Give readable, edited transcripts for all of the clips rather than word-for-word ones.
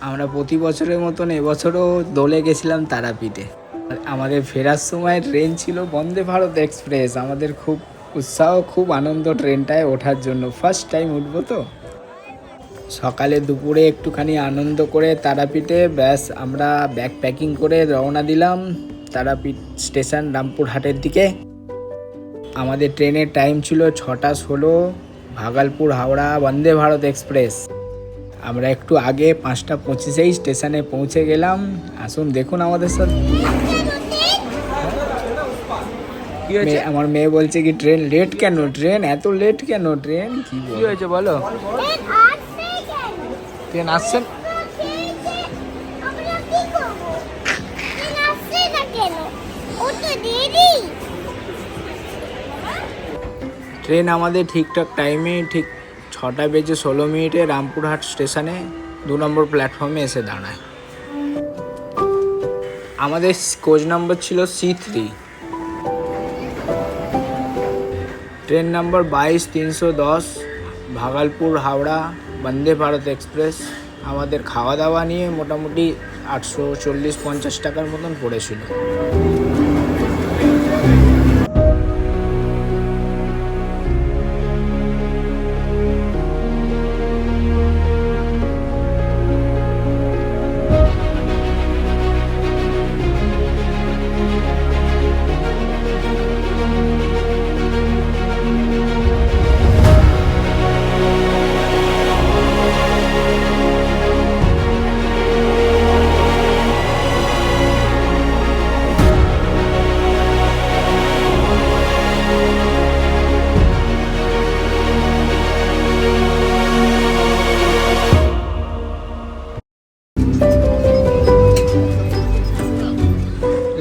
আমরা প্রতি বছরের মতন এবছরও দোলে গেছিলাম তারাপীঠে। আমাদের ফেরার সময় ট্রেন ছিল বন্দে ভারত এক্সপ্রেস। আমাদের খুব উৎসাহ, খুব আনন্দ ট্রেনটায় ওঠার জন্য। ফার্স্ট টাইম উঠবো তো। সকালে দুপুরে একটুখানি আনন্দ করে তারাপীঠে ব্যাস আমরা ব্যাগ প্যাকিং করে রওনা দিলাম তারাপীঠ স্টেশন রামপুরহাটের দিকে। আমাদের ট্রেনের টাইম ছিল 6:16, ভাগলপুর হাওড়া বন্দে ভারত এক্সপ্রেস। আমরা একটু আগে 5:25 স্টেশনে পৌঁছে গেলাম। আসুন দেখুন আমাদের সাথে। আমার মেয়ে বলছে কি ট্রেন লেট কেন, ট্রেন এত লেট কেন, ট্রেন কি হয়েছে বলো? ট্রেন আসছে ট্রেন আমাদের ঠিকঠাক টাইমে ঠিক 6:16 রামপুরহাট স্টেশনে 2 নম্বর প্ল্যাটফর্মে এসে দাঁড়ায়। আমাদের কোচ নাম্বার ছিল C3। Train number 22-310, Bhagalpur Howrah Vande Bharat express. আমাদের খাওয়া দাওয়া নিয়ে মোটামুটি 840-50 টাকার মতন পড়েছিল।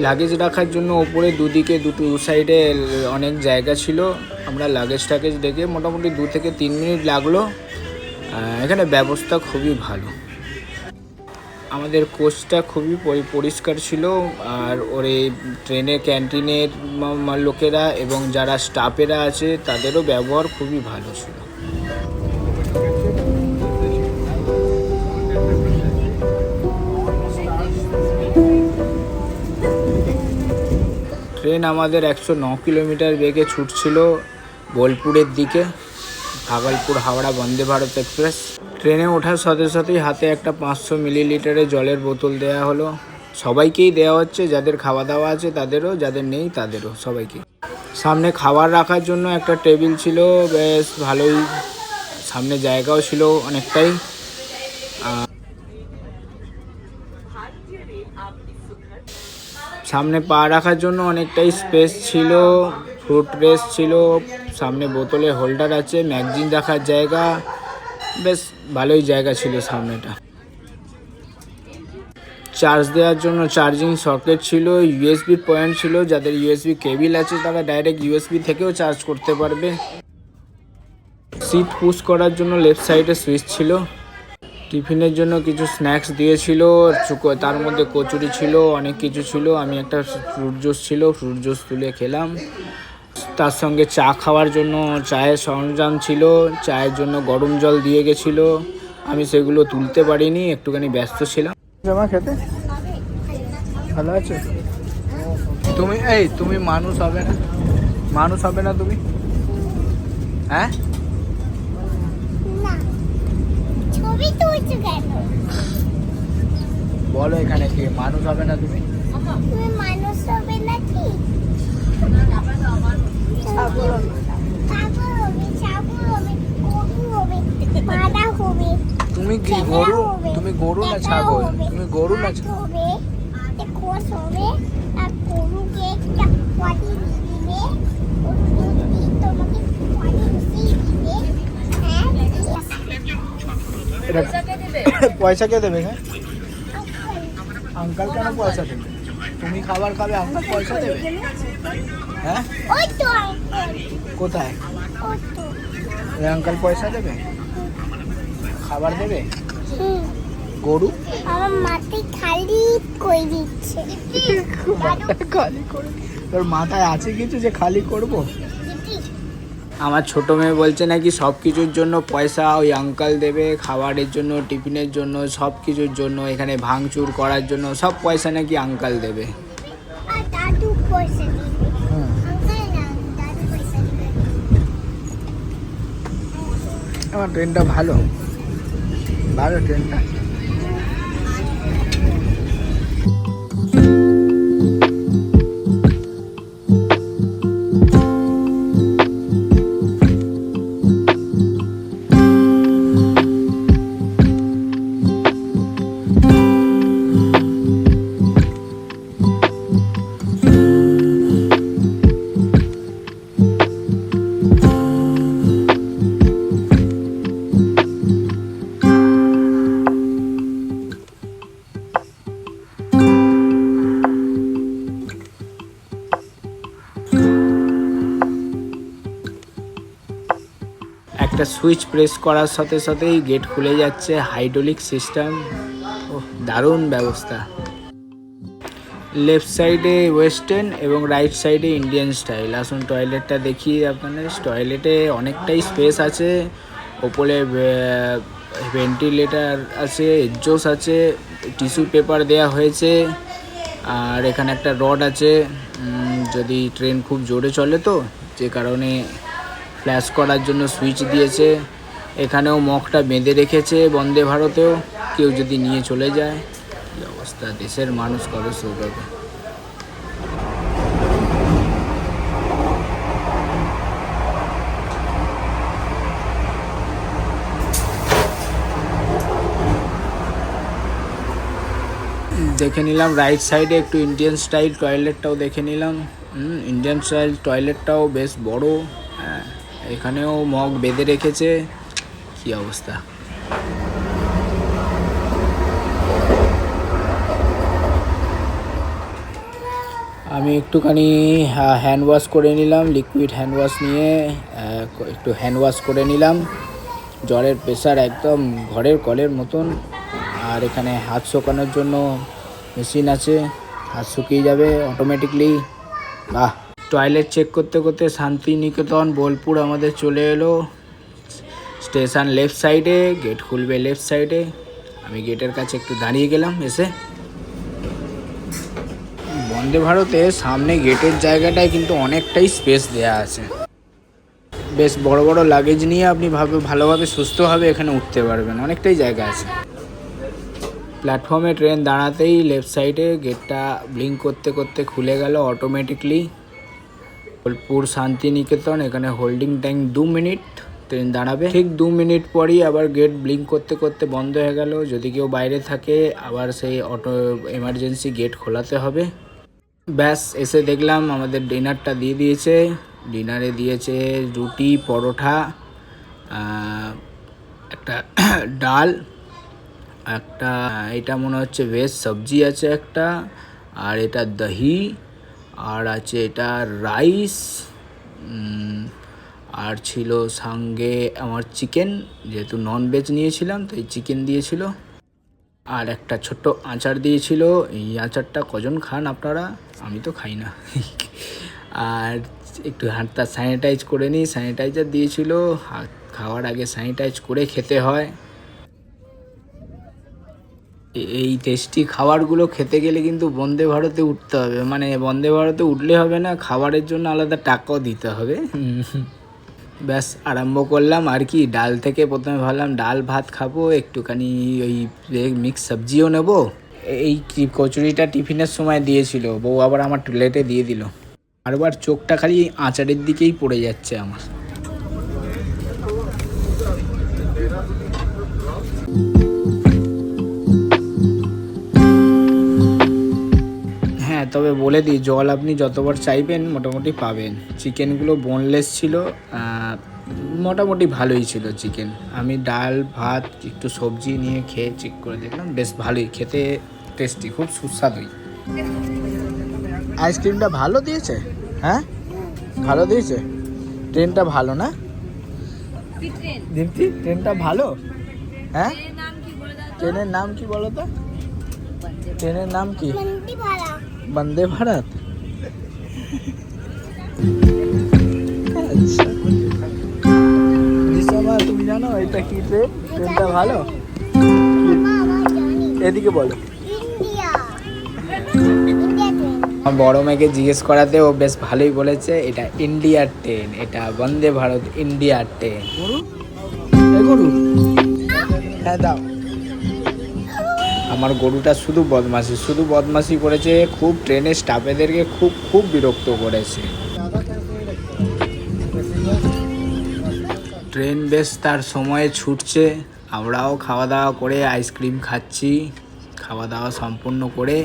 লাগেজ রাখার জন্য ওপরে দুদিকে দুটো সাইডে অনেক জায়গা ছিল। আমরা লাগেজ টাগেজ দেখে মোটামুটি 2 থেকে 3 মিনিট লাগলো। এখানে ব্যবস্থা খুবই ভালো। আমাদের কোচটা খুবই পরিষ্কার ছিল। আর ওর এই ট্রেনের ক্যান্টিনের লোকেরা এবং যারা স্টাফেরা আছে তাদেরও ব্যবহার খুবই ভালো ছিল। ট্রেন আমাদের 109 কিলোমিটার বেগে ছুটছিল বোলপুরের দিকে, ভাগলপুর হাওড়া বন্দে ভারত এক্সপ্রেস। ট্রেনে ওঠার সাথে সাথেই হাতে একটা 500 মিলিলিটারের জলের বোতল দেওয়া হলো। সবাইকেই দেওয়া হচ্ছে, যাদের খাওয়া দাওয়া আছে তাদেরও, যাদের নেই তাদেরও, সবাইকে। সামনে খাবার রাখার জন্য একটা টেবিল ছিল, বেশ ভালোই। সামনে জায়গাও ছিল অনেকটাই। সামনে পা রাখার জন্য অনেকটাই স্পেস ছিল। ফ্রুট রেস ছিল, সামনে বোতলে হোল্ডার আছে, ম্যাগজিন রাখার জায়গা, বেশ ভালোই জায়গা ছিল সামনেটা। চার্জ দেওয়ার জন্য চার্জিং সকেট ছিল, ইউএসবি পয়েন্ট ছিল। যাদের ইউএসবি কেবিল আছে তারা ডাইরেক্ট ইউএসবি থেকেও চার্জ করতে পারবে। সিট পুশ করার জন্য লেফট সাইডে সুইচ ছিল। টিফিনের জন্য কিছু স্ন্যাক্স দিয়েছিল, তার মধ্যে কচুরি ছিল, অনেক কিছু ছিল। আমি একটা ফ্রুট জুস ছিল, ফ্রুট জুস তুলে খেলাম। তার সঙ্গে চা খাওয়ার জন্য চায়ের সরঞ্জাম ছিল, চায়ের জন্য গরম জল দিয়ে গেছিলো। আমি সেগুলো তুলতে পারিনি, একটুখানি ব্যস্ত ছিলাম। জামা খেতে ভালো আছে? তুমি মানুষ হবে না, মানুষ হবে না তুমি? হ্যাঁ, বলো এখানে কি মানুষ হবে না তুমি? মানুষ হবে নাকি? তুমি কি গরু? তুমি গরু না ছাগল? তুমি গরু না ছাগল? পয়সা কে দেবে? হ্যাঁ, আঙ্কাল কেন পয়সা দেবে? তুমি খাবার খাবে, আঙ্কাল পয়সা দেবে? হ্যাঁ, কোথায় আঙ্কাল পয়সা দেবে? খাবার দেবে? গরু আমার মাথায় খালি করে দিচ্ছে। খালি করে? তোর মাথায় আছে কিছু যে খালি করবো? আমার ছোটো মেয়ে বলছে নাকি সব কিছুর জন্য পয়সা ওই আঙ্কাল দেবে, খাবারের জন্য, টিফিনের জন্য, সব কিছুর জন্য, এখানে ভাঙচুর করার জন্য সব পয়সা নাকি আঙ্কাল দেবে। আর দাদু পয়সা দিবে। আঙ্কেল না, দাদু পয়সা দিবে। আমার ট্রেনটা ভালো ভালো ট্রেনটা। একটা সুইচ প্রেস করার সাথে সাথেই গেট খুলে যাচ্ছে, হাইড্রোলিক সিস্টেম। ও দারুণ ব্যবস্থা। লেফট সাইডে ওয়েস্টার্ন এবং রাইট সাইডে ইন্ডিয়ান স্টাইল। আসুন টয়লেটটা দেখি আপনাদের। টয়লেটে অনেকটাই স্পেস আছে, ওপরে ভেন্টিলেটার আছে, এক্সজস্ট আছে, টিস্যু পেপার দেয়া হয়েছে, আর এখানে একটা রড আছে যদি ট্রেন খুব জোরে চলে তো যে কারণে ফ্ল্যাশ করার জন্য সুইচ দিয়েছে। এখানেও মগটা বেঁধে রেখেছে বন্দে ভারতেও, কেউ যদি নিয়ে চলে যায়। কী অবস্থা, দেশের মানুষ কবে শুকাবে। দেখে নিলাম রাইট সাইডে একটু ইন্ডিয়ান স্টাইল টয়লেটটাও দেখে নিলাম। ইন্ডিয়ান স্টাইল টয়লেটটাও বেশ বড়। হ্যাঁ, এখানেও মগ বেঁধে রেখেছে। কী অবস্থা। আমি একটুখানি হ্যান্ড ওয়াশ করে নিলাম, লিকুইড হ্যান্ড ওয়াশ নিয়ে একটু হ্যান্ড ওয়াশ করে নিলাম। জলের প্রেশার একদম ঘরের কলের মতন। আর এখানে হাত শুকানোর জন্য মেশিন আছে, হাত শুকিয়ে যাবে অটোমেটিকলি। বাহ। টয়লেট চেক করতে করতে শান্তিনিকেতন বোলপুর আমাদের চলে এলো। স্টেশন লেফট সাইডে, গেট খুলবে লেফট সাইডে। আমি গেটের কাছে একটু দাঁড়িয়ে গেলাম এসে। বন্দে ভারতে সামনে গেটের জায়গাটায় কিন্তু অনেকটাই স্পেস দেয়া আছে। বেশ বড় বড় লাগেজ নিয়ে আপনি ভালোভাবে সুস্থভাবে এখানে উঠতে পারবেন, অনেকটাই জায়গা আছে। প্ল্যাটফর্মে ট্রেন দাঁড়াতেই লেফট সাইডে গেটটা ব্লিঙ্ক করতে করতে খুলে গেল অটোমেটিকলি। বোলপুর শান্তিনিকেতন, এখানে হোল্ডিং টাইম 2 মিনিট। ট্রেন দাঁড়াবে ঠিক 2 মিনিট পরই আবার গেট ব্লিঙ্ক করতে করতে বন্ধ হয়ে গেল। যদি কেউ বাইরে থাকে আবার সেই অটো এমার্জেন্সি গেট খোলাতে হবে। ব্যাস, এসে দেখলাম আমাদের ডিনারটা দিয়ে দিয়েছে। ডিনারে দিয়েছে রুটি, পরোটা, একটা ডাল, একটা এটা মনে হচ্ছে ভেজ সবজি আছে একটা, আর এটা দহি, আর আছে এটা রাইস, আর ছিল সঙ্গে আমার চিকেন, যেহেতু ননভেজ নিয়েছিলাম তাই চিকেন দিয়েছিল, আর একটা ছোট্ট আচার দিয়েছিল। এই আচারটা কজন খান আপনারা? আমি তো খাই না। আর একটু হাতটা স্যানিটাইজ করে নিই, স্যানিটাইজার দিয়েছিল। খাওয়ার আগে স্যানিটাইজ করে খেতে হয়। এই টেস্টি খাবারগুলো খেতে গেলে কিন্তু বন্দে ভারতে উঠতে হবে। মানে বন্দে ভারতে উঠলে হবে না, খাবারের জন্য আলাদা টাকাও দিতে হবে। ব্যাস আরম্ভ করলাম আর কি। ডাল থেকে প্রথমে ভাবলাম ডাল ভাত খাবো, একটুখানি ওই মিক্স সবজিও নেব। এই কচুরিটা টিফিনের সময় দিয়েছিল বউ, আবার আমার প্লেটে দিয়ে দিল। বারবার চোখটা খালি আচারের দিকেই পড়ে যাচ্ছে আমার। হ্যাঁ, তবে বলে দিই জল আপনি যতবার চাইবেন মোটামুটি পাবেন। চিকেনগুলো বোনলেস ছিল, মোটামুটি ভালোই ছিল চিকেন। আমি ডাল ভাত একটু সবজি নিয়ে খেয়ে চেক করে দেখলাম, বেশ ভালোই খেতে, টেস্টি, খুব সুস্বাদুই। আইসক্রিমটা ভালো দিয়েছে। হ্যাঁ, ভালো দিয়েছে। ট্রেনটা ভালো না দীপ্তি? ট্রেনটা ভালো। হ্যাঁ, ট্রেনের নাম কি বলো তো? ট্রেনের নাম কি? বন্দে ভারত। নিশামা, তুমি জানো এটা কি ট্রেন? ট্রেনটা ভালো? মা আমার জানি এদিকে বলো। ইন্ডিয়া ইন্ডিয়া ট্রেন আমার বড় মেয়েকে জিজ্ঞেস করাতে ও বেশ ভালোই বলেছে, এটা ইন্ডিয়ার ট্রেন, এটা বন্দে ভারত ইন্ডিয়ার ট্রেন। গরু, হ্যাঁ দাও। আমার গরুটা শুধু বদমাশি করেছে, খুব ট্রেনের স্টাফেদেরকে খুব খুব বিরক্ত করেছে। ট্রেন বেশ তার সময়ে ছুটছে, আমরাও খাওয়া দাওয়া করে আইসক্রিম খাচ্ছি। খাওয়া দাওয়া সম্পূর্ণ করে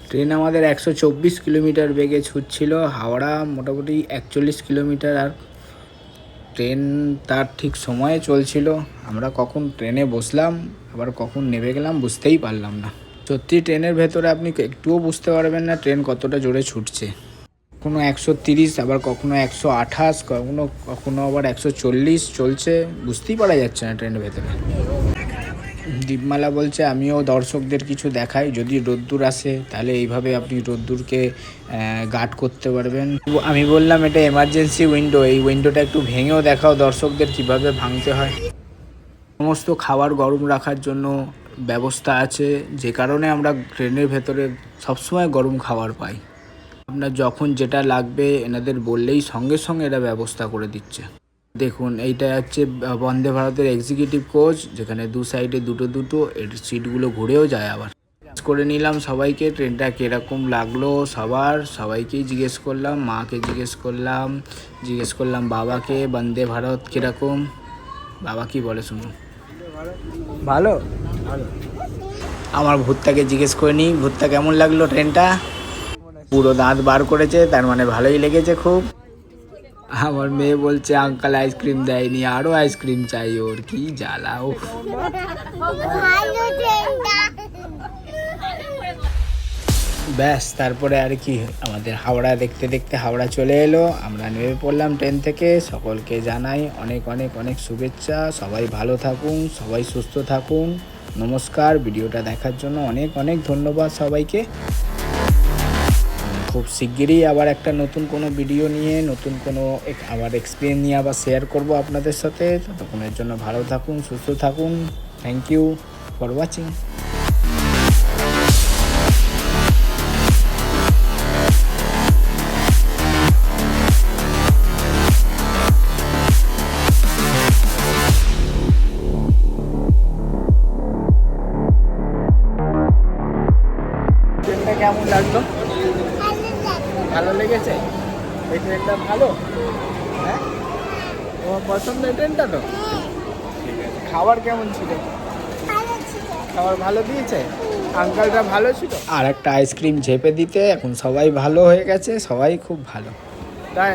ট্রেন আমাদের 124 কিলোমিটার বেগে ছুটছিল, হাওড়া মোটামুটি 41 কিলোমিটার। আর ট্রেন তার ঠিক সময়ে চলছিল। আমরা কখন ট্রেনে বসলাম আবার কখন নেমে গেলাম বুঝতেই পারলাম না। সত্যি ট্রেনের ভেতরে আপনি একটুও বুঝতে পারবেন না ট্রেন কতটা জোরে ছুটছে। কখনো 130, আবার কখনো 128, কখনো আবার 140 চলছে, বুঝতেই পারা যাচ্ছে না ট্রেনের ভেতরে। দীপমালা বলছে আমিও দর্শকদের কিছু দেখাই, যদি রোদ্দুর আসে তাহলে এইভাবে আপনি রোদ্দুরকে গার্ড করতে পারবেন। আমি বললাম এটা এমার্জেন্সি উইন্ডো, এই উইন্ডোটা একটু ভেঙেও দেখাও দর্শকদের কিভাবে ভাঙতে হয়। সমস্ত খাবার গরম রাখার জন্য ব্যবস্থা আছে, যে কারণে আমরা ট্রেনের ভেতরে সবসময় গরম খাবার পাই। আপনার যখন যেটা লাগবে এনাদের বললেই সঙ্গে সঙ্গে এরা ব্যবস্থা করে দিচ্ছে। দেখুন এইটা হচ্ছে বন্দে ভারতের এক্সিকিউটিভ কোচ, যেখানে দু সাইডে দুটো এর সিটগুলো ঘুরেও যায়। আবার করে নিলাম সবাইকে ট্রেনটা কীরকম লাগলো, সবাইকেই জিজ্ঞেস করলাম, মাকে জিজ্ঞেস করলাম বাবাকে বন্দে ভারত কীরকম। বাবা কি বলে শুনুন। ভালো ভালো। আমার ভূতটাকে জিজ্ঞেস করে নিই, ভূতটা কেমন লাগলো ট্রেনটা? পুরো দাঁত বার করেছে, তার মানে ভালোই লেগেছে খুব। আমার মেয়ে বলছে আঙ্কাল আইসক্রিম দেয়নি, আরও আইসক্রিম চাই ওর, কি জ্বালা। ও ভালো ট্রেনটা ব্যাস, তারপরে আর কি, আমাদের হাওড়া দেখতে দেখতে হাওড়া চলে এলো। আমরা নেমে পড়লাম ট্রেন থেকে। সকলকে জানাই অনেক অনেক অনেক শুভেচ্ছা। সবাই ভালো থাকুন, সবাই সুস্থ থাকুন। নমস্কার। ভিডিওটা দেখার জন্য অনেক অনেক ধন্যবাদ সবাইকে। খুব শিগগিরই আবার একটা নতুন কোনো ভিডিও নিয়ে নতুন কোনো আবার এক্সপিরিয়েন্স নিয়ে আবার শেয়ার করব আপনাদের সাথে। ততক্ষণের জন্য ভালো থাকুন, সুস্থ থাকুন। Thank you for watching. ট্রেনটা কেমন লাগলো? ভালো লেগেছে? এই ট্রেনটা ভালো? হ্যাঁ, তোমার পছন্দ এই ট্রেনটা তো? ঠিক আছে। খাবার কেমন ছিল? ভালো ছিল খাবার ভালো দিয়েছে? আঙ্কালটা ভালো ছিল? আর একটা আইসক্রিম ঝেপে দিতে এখন সবাই ভালো হয়ে গেছে, সবাই খুব ভালো। তাই